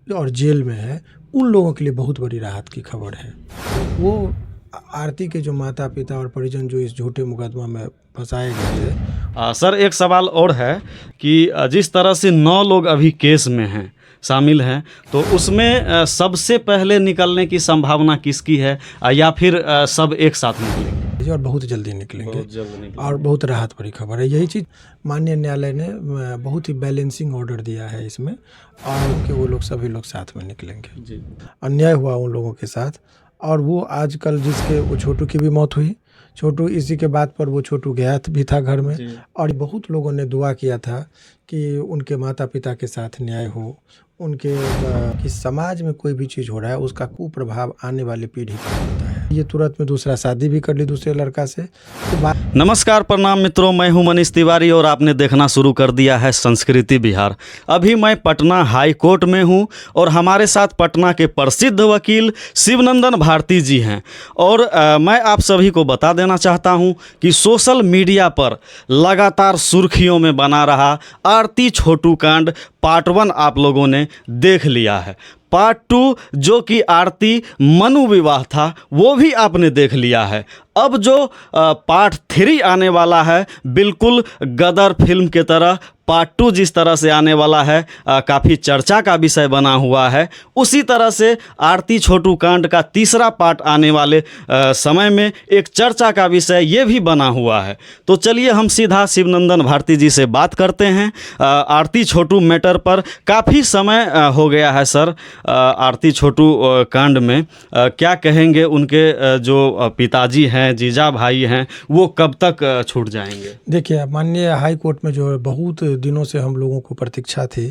और जेल में है, उन लोगों के लिए बहुत बड़ी राहत की खबर है। वो आरती के जो माता पिता और परिजन जो इस झूठे मुकदमा में फंसाए गए थे। सर एक सवाल और है कि जिस तरह से 9 लोग अभी केस में हैं, शामिल हैं, तो उसमें सबसे पहले निकलने की संभावना किसकी है, या फिर सब एक साथ निकलेंगे? और बहुत जल्दी निकलेंगे, बहुत जल्द निकलेंगे। और बहुत राहत भरी खबर है। यही चीज़ माननीय न्यायालय ने बहुत ही बैलेंसिंग ऑर्डर दिया है इसमें, और कि वो लोग सभी लोग साथ में निकलेंगे। जी। अन्याय हुआ उन लोगों के साथ, और वो आजकल जिसके वो छोटू की भी मौत हुई, छोटू इसी के बाद पर वो छोटू गया भी था घर में, और बहुत लोगों ने दुआ किया था कि उनके माता पिता के साथ न्याय हो, उनके कि समाज में कोई भी चीज़ हो रहा है उसका कुप्रभाव आने वाली पीढ़ी पर होता है। ये तुरंत में दूसरा शादी भी कर ली दूसरे लड़का से। तो नमस्कार, प्रणाम मित्रों, मैं हूं मनीष तिवारी और आपने देखना शुरू कर दिया है संस्कृति बिहार। अभी मैं पटना हाई कोर्ट में हूं और हमारे साथ पटना के प्रसिद्ध वकील शिवनंदन भारती जी हैं। और मैं आप सभी को बता देना चाहता हूं कि सोशल मीडिया पर लगातार सुर्खियों में बना रहा आरती छोटू कांड पार्ट 1 आप लोगों ने देख लिया है। पार्ट 2 जो कि आरती मनु विवाह था वो भी आपने देख लिया है। अब जो पार्ट 3 आने वाला है, बिल्कुल गदर फिल्म के तरह पार्ट 2 जिस तरह से आने वाला है, काफ़ी चर्चा का विषय बना हुआ है। उसी तरह से आरती छोटू कांड का तीसरा पार्ट आने वाले समय में एक चर्चा का विषय ये भी बना हुआ है। तो चलिए हम सीधा शिवनंदन भारती जी से बात करते हैं। आरती छोटू मैटर पर काफ़ी समय हो गया है सर। आरती छोटू कांड में क्या कहेंगे, उनके जो पिताजी हैं, जीजा भाई हैं, वो कब तक छूट जाएंगे? देखिए, माननीय हाई कोर्ट में जो है बहुत दिनों से हम लोगों को प्रतीक्षा थी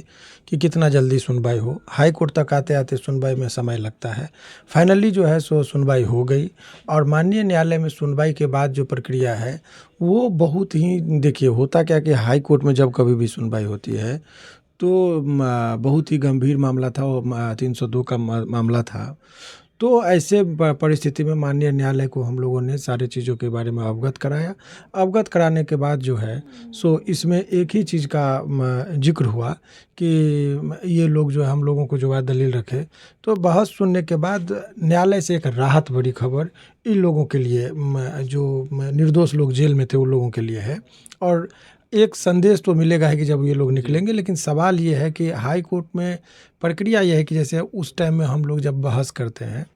कि कितना जल्दी सुनवाई हो। हाई कोर्ट तक आते आते सुनवाई में समय लगता है। फाइनली जो है सो सुनवाई हो गई, और माननीय न्यायालय में सुनवाई के बाद जो प्रक्रिया है वो बहुत ही, देखिए होता क्या कि हाई कोर्ट में जब कभी भी सुनवाई होती है तो बहुत ही गंभीर मामला था, वो 302 का मामला था। तो ऐसे परिस्थिति में माननीय न्यायालय को हम लोगों ने सारी चीज़ों के बारे में अवगत कराया। अवगत कराने के बाद जो है सो इसमें एक ही चीज़ का जिक्र हुआ कि ये लोग जो है हम लोगों को जो है दलील रखे। तो बहस सुनने के बाद न्यायालय से एक राहत भरी खबर इन लोगों के लिए, जो निर्दोष लोग जेल में थे उन लोगों के लिए है। और एक संदेश तो मिलेगा है कि जब ये लोग निकलेंगे, लेकिन सवाल ये है कि हाई कोर्ट में प्रक्रिया यह है कि जैसे उस टाइम में हम लोग जब बहस करते हैं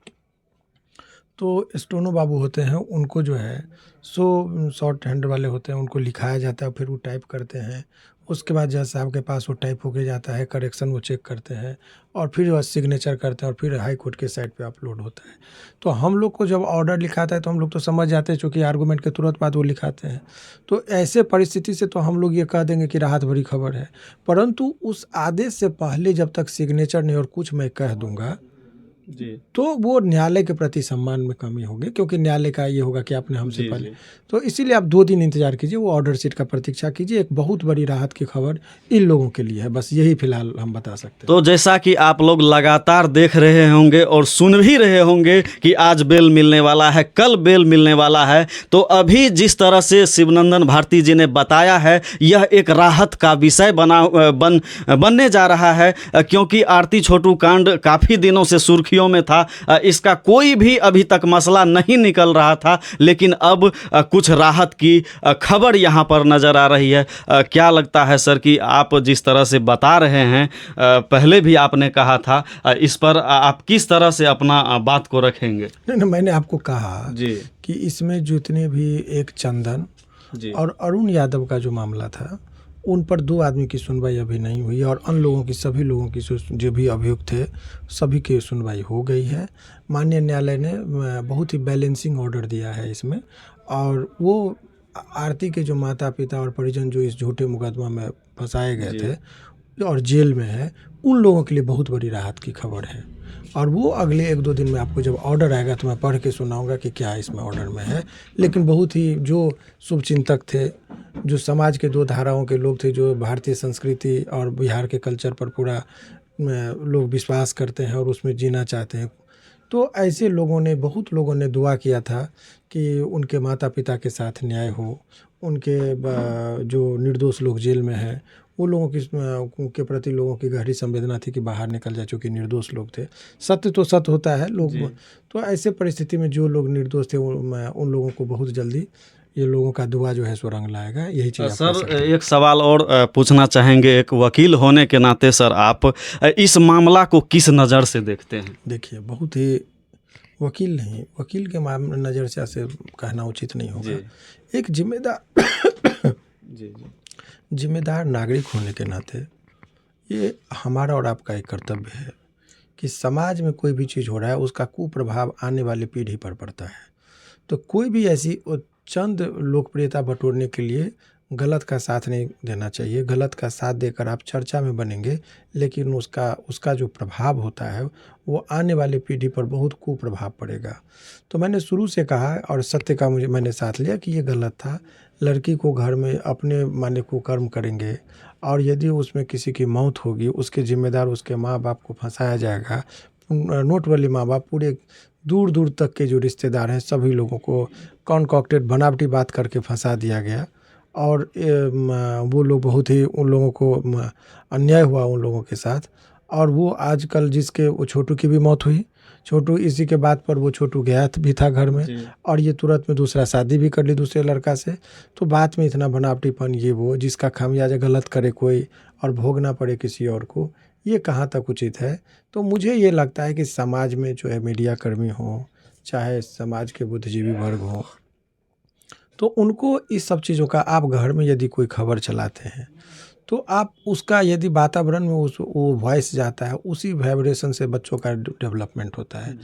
तो स्टोनो बाबू होते हैं, उनको जो है सो शॉर्ट हैंड वाले होते हैं, उनको लिखाया जाता है, फिर वो टाइप करते हैं। उसके बाद जज साहब के पास वो टाइप होके जाता है, करेक्शन वो चेक करते हैं, और फिर वो सिग्नेचर करते हैं, और फिर हाई कोर्ट के साइट पे अपलोड होता है। तो हम लोग को जब ऑर्डर लिखाता है तो हम लोग तो समझ जाते हैं, चूँकि आर्गूमेंट के तुरंत बाद वो लिखाते हैं। तो ऐसे परिस्थिति से तो हम लोग ये कह देंगे कि राहत भरी खबर है। परंतु उस आदेश से पहले जब तक सिग्नेचर नहीं और कुछ मैं कह दूंगा जी, तो वो न्यायालय के प्रति सम्मान में कमी होगी, क्योंकि न्यायालय का ये होगा कि आपने हमसे जी, पहले। जी। तो इसीलिए आप 2 दिन इंतजार कीजिए, वो ऑर्डर शीट का प्रतीक्षा कीजिए। एक बहुत बड़ी राहत की खबर इन लोगों के लिए है, बस यही फिलहाल हम बता सकते हैं। तो जैसा कि आप लोग लगातार देख रहे होंगे और सुन भी रहे होंगे कि आज बेल मिलने वाला है, कल बेल मिलने वाला है, तो अभी जिस तरह से शिवनंदन भारती जी ने बताया है, यह एक राहत का विषय बनने जा रहा है, क्योंकि आरती छोटू कांड काफ़ी दिनों से सुर्खियों में था। इसका कोई भी अभी तक मसला नहीं निकल रहा था, लेकिन अब कुछ राहत की खबर यहाँ पर नज़र आ रही है। क्या लगता है सर कि आप जिस तरह से बता रहे हैं, पहले भी आपने कहा था, इस पर आप किस तरह से अपना बात को रखेंगे? नहीं, मैंने आपको कहा जी कि इसमें जितने भी एक चंदन जी और अरुण यादव का जो मामला था, उन पर 2 आदमी की सुनवाई अभी नहीं हुई, और अन्य लोगों की, सभी लोगों की जो भी अभियुक्त थे सभी की सुनवाई हो गई है। माननीय न्यायालय ने बहुत ही बैलेंसिंग ऑर्डर दिया है इसमें, और वो आरती के जो माता पिता और परिजन जो इस झूठे मुकदमा में फंसाए गए थे और जेल में है, उन लोगों के लिए बहुत बड़ी राहत की खबर है। और वो अगले 1-2 दिन में आपको जब ऑर्डर आएगा तो मैं पढ़ के सुनाऊंगा कि क्या इसमें ऑर्डर में है। लेकिन बहुत ही जो शुभचिंतक थे, जो समाज के 2 धाराओं के लोग थे, जो भारतीय संस्कृति और बिहार के कल्चर पर पूरा लोग विश्वास करते हैं और उसमें जीना चाहते हैं, तो ऐसे लोगों ने, बहुत लोगों ने दुआ किया था कि उनके माता पिता के साथ न्याय हो, उनके जो निर्दोष लोग जेल में हैं वो लोगों के प्रति लोगों की गहरी संवेदना थी कि बाहर निकल जाए, चूँकि निर्दोष लोग थे। सत्य तो सत्य होता है, लोग तो ऐसे परिस्थिति में जो लोग निर्दोष थे उन लोगों को बहुत जल्दी ये लोगों का दुआ जो है सो रंग लाएगा। यही चीज़ सर एक सवाल और पूछना चाहेंगे, एक वकील होने के नाते सर आप इस मामला को किस नज़र से देखते हैं? देखिए, बहुत ही वकील नहीं, वकील के नज़र से ऐसे कहना उचित नहीं होगा। एक जिम्मेदार नागरिक होने के नाते ये हमारा और आपका एक कर्तव्य है कि समाज में कोई भी चीज़ हो रहा है उसका कुप्रभाव आने वाली पीढ़ी पर पड़ता है। तो कोई भी ऐसी चंद लोकप्रियता बटोरने के लिए गलत का साथ नहीं देना चाहिए। गलत का साथ देकर आप चर्चा में बनेंगे, लेकिन उसका जो प्रभाव होता है वो आने वाली पीढ़ी पर बहुत कुप्रभाव पड़ेगा। तो मैंने शुरू से कहा और सत्य का मैंने साथ लिया कि ये गलत था। लड़की को घर में अपने माने कुकर्म करेंगे और यदि उसमें किसी की मौत होगी, उसके जिम्मेदार उसके माँ बाप को फंसाया जाएगा। नोट वाली माँ बाप पूरे दूर दूर तक के जो रिश्तेदार हैं सभी लोगों को कॉन्कॉक्टेड बनावटी बात करके फंसा दिया गया और वो लोग बहुत ही उन लोगों को अन्याय हुआ उन लोगों के साथ। और वो आजकल जिसके वो छोटू की भी मौत हुई, छोटू इसी के बात पर वो छोटू गया भी था घर में और ये तुरंत में दूसरा शादी भी कर ली दूसरे लड़का से। तो बात में इतना बनावटीपन, ये वो जिसका खामियाजा गलत करे कोई और भोगना पड़े किसी और को, ये कहाँ तक उचित है। तो मुझे ये लगता है कि समाज में जो है मीडिया कर्मी हो, चाहे समाज के बुद्धिजीवी वर्ग हो, तो उनको इस सब चीज़ों का, आप घर में यदि कोई खबर चलाते हैं तो आप उसका यदि वातावरण में वो वॉइस जाता है, उसी वाइब्रेशन से बच्चों का डेवलपमेंट होता है।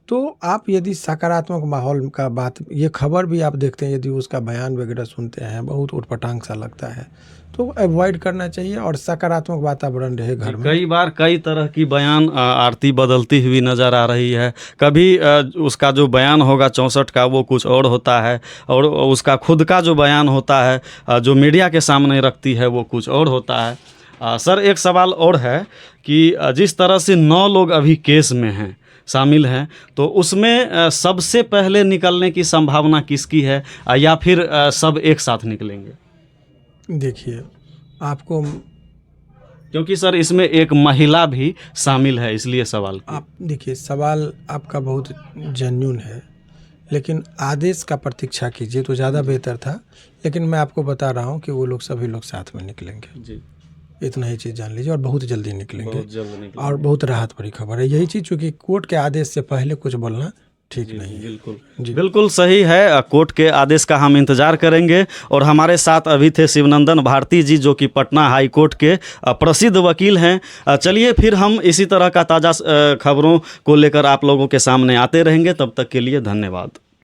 तो आप यदि सकारात्मक माहौल का बात, ये खबर भी आप देखते हैं, यदि उसका बयान वगैरह सुनते हैं बहुत उटपटांग सा लगता है, तो अवॉइड करना चाहिए और सकारात्मक वातावरण रहे घर में। कई बार कई तरह की बयान आरती बदलती हुई नज़र आ रही है। कभी उसका जो बयान होगा 64 का वो कुछ और होता है और उसका खुद का जो बयान होता है जो मीडिया के सामने रखती है वो कुछ और होता है। सर एक सवाल और है कि जिस तरह से 9 लोग अभी केस में हैं, शामिल हैं, तो उसमें सबसे पहले निकलने की संभावना किसकी है या फिर सब एक साथ निकलेंगे? देखिए, आपको, क्योंकि सर इसमें एक महिला भी शामिल है, इसलिए सवाल किया। आप देखिए, सवाल आपका बहुत जेन्युइन है, लेकिन आदेश का प्रतीक्षा कीजिए तो ज़्यादा बेहतर था। लेकिन मैं आपको बता रहा हूँ कि वो लोग सभी लोग साथ में निकलेंगे जी, इतना ही चीज़ जान लीजिए और बहुत जल्दी निकलेंगे, बहुत जल्द निकलेंगे। और बहुत राहत भरी खबर है यही चीज़, चूँकि कोर्ट के आदेश से पहले कुछ बोलना ठीक नहीं है। बिल्कुल बिल्कुल सही है। कोर्ट के आदेश का हम इंतजार करेंगे। और हमारे साथ अभी थे शिवनंदन भारती जी, जो कि पटना हाई कोर्ट के प्रसिद्ध वकील हैं। चलिए फिर हम इसी तरह का ताज़ा खबरों को लेकर आप लोगों के सामने आते रहेंगे। तब तक के लिए धन्यवाद।